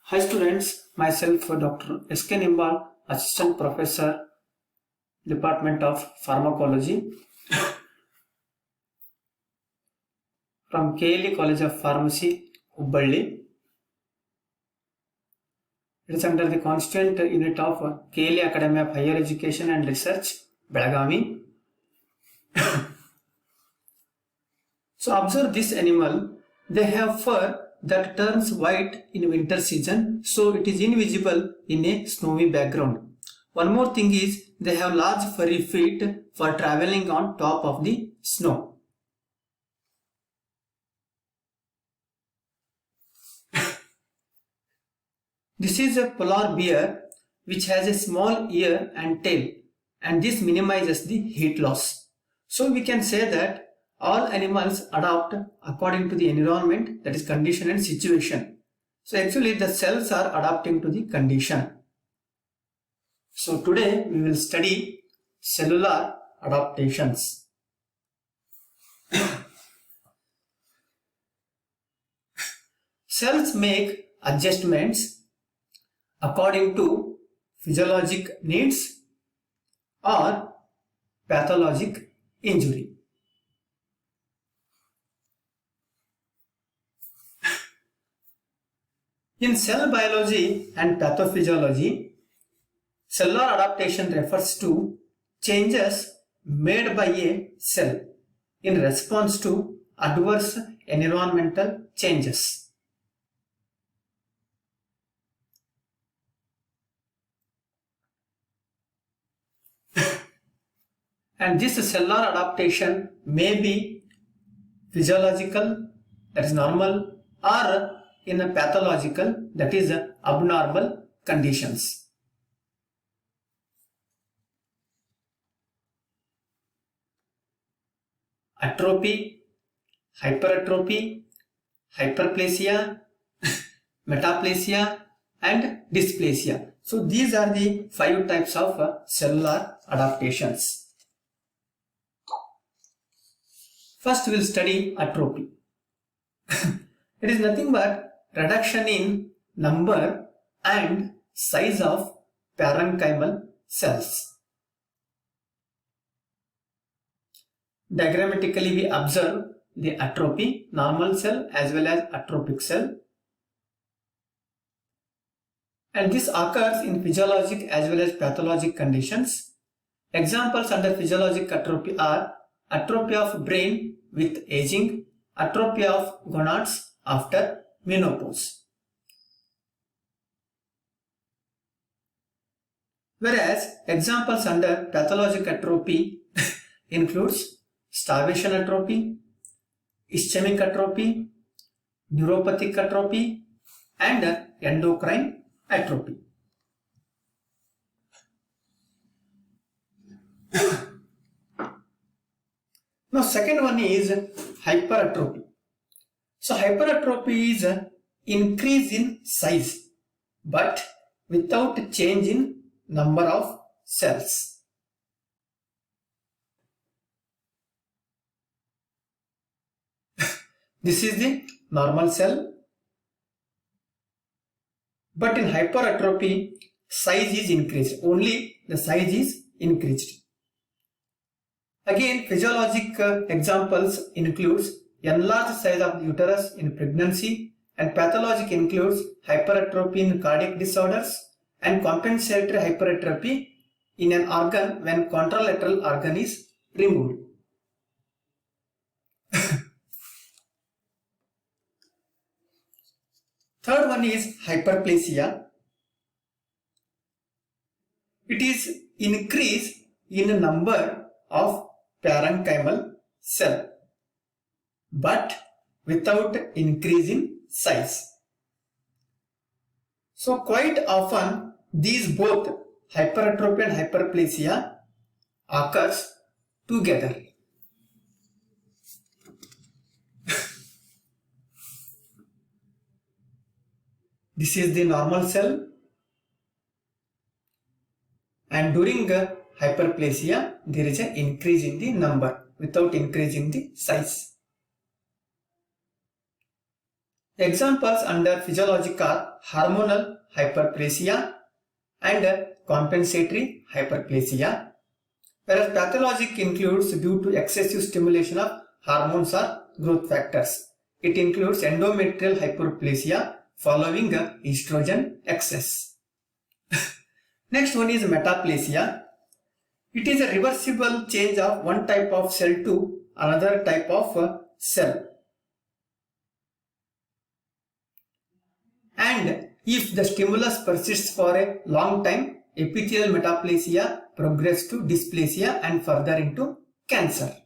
Hi students, myself Dr. S.K. Nimbal, Assistant Professor, Department of Pharmacology from KLE College of Pharmacy, Hubballi. It is under the constant unit of KLE Academy of Higher Education and Research, Belagavi. So observe this animal. They have fur that turns white in winter season, so it is invisible in a snowy background. One more thing is they have large furry feet for traveling on top of the snow. This is a polar bear which has a small ear and tail, and this minimizes the heat loss. So we can say that all animals adapt according to the environment, that is condition and situation. So actually the cells are adapting to the condition. So today we will study cellular adaptations. Cells make adjustments according to physiologic needs or pathologic injury. In cell biology and pathophysiology, cellular adaptation refers to changes made by a cell in response to adverse environmental changes. And this cellular adaptation may be physiological, that is normal, or in a pathological, that is abnormal conditions. Atrophy, hypertrophy, hyperplasia, metaplasia, and dysplasia. So these are the 5 types of cellular adaptations. First we will study atrophy. It is nothing but reduction in number and size of parenchymal cells. Diagrammatically we observe the atrophy, normal cell as well as atrophic cell. And this occurs in physiologic as well as pathologic conditions. Examples under physiologic atrophy are atrophy of brain with aging, atrophy of gonads after menopause. Whereas examples under pathologic atrophy includes starvation atrophy, ischemic atrophy, neuropathic atrophy, and endocrine atrophy. Now second one is hypertrophy. So hypertrophy is increase in size but without change in number of cells. This is the normal cell, but in hypertrophy size is increased, only the size is increased. Again, physiologic examples includes enlarged size of the uterus in pregnancy, and pathologic includes hypertrophy in cardiac disorders and compensatory hypertrophy in an organ when contralateral organ is removed. Third one is hyperplasia. It is increase in number of parenchymal cell but without increase in size. So quite often these both hypertrophy and hyperplasia occurs together. This is the normal cell, and during hyperplasia there is an increase in the number without increasing the size. Examples under physiologic are hormonal hyperplasia and compensatory hyperplasia, whereas pathologic includes due to excessive stimulation of hormones or growth factors. It includes endometrial hyperplasia following estrogen excess. Next one is metaplasia. It is a reversible change of one type of cell to another type of cell. And if the stimulus persists for a long time, epithelial metaplasia progresses to dysplasia and further into cancer.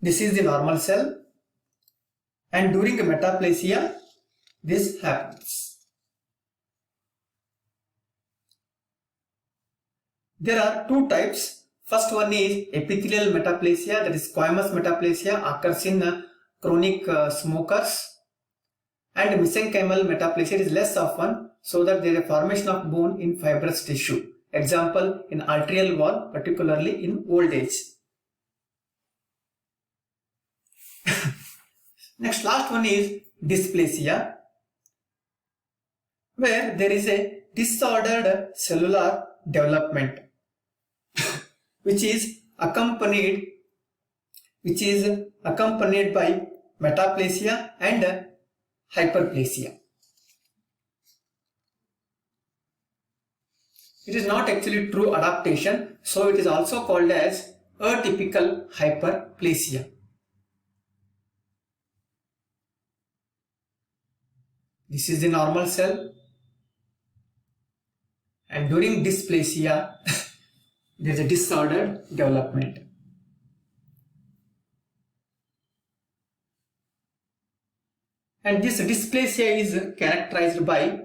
This is the normal cell, and during metaplasia, this happens. There are two types. First one is epithelial metaplasia, that is squamous metaplasia, occurs in chronic smokers, and mesenchymal metaplasia is less often, so that there is a formation of bone in fibrous tissue. Example in arterial wall, particularly in old age. Next, last one is dysplasia, where there is a disordered cellular development which is accompanied by metaplasia and hyperplasia. It is not actually true adaptation, so it is also called as atypical hyperplasia. This is the normal cell, and during dysplasia there is a disordered development. And this dysplasia is characterized by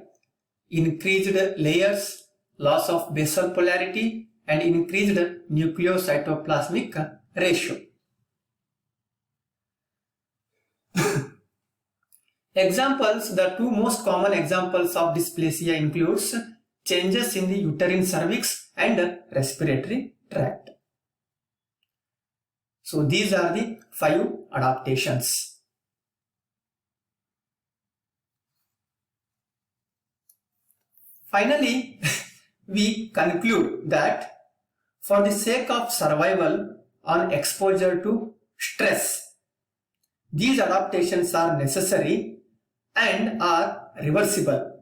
increased layers, loss of basal polarity, and increased nucleocytoplasmic ratio. Examples, the two most common examples of dysplasia includes changes in the uterine cervix and respiratory tract. So these are the 5 adaptations. Finally, we conclude that for the sake of survival on exposure to stress, these adaptations are necessary and are reversible.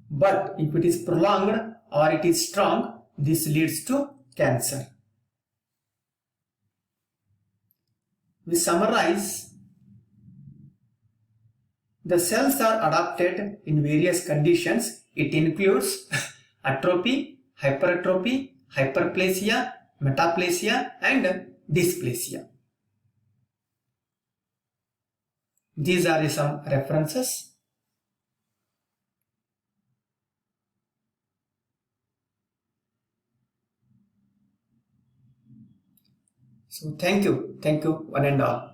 But if it is prolonged or it is strong, this leads to cancer. We summarize. The cells are adapted in various conditions. It includes atrophy, hypertrophy, hyperplasia, metaplasia, and dysplasia. These are some references. So thank you one and all.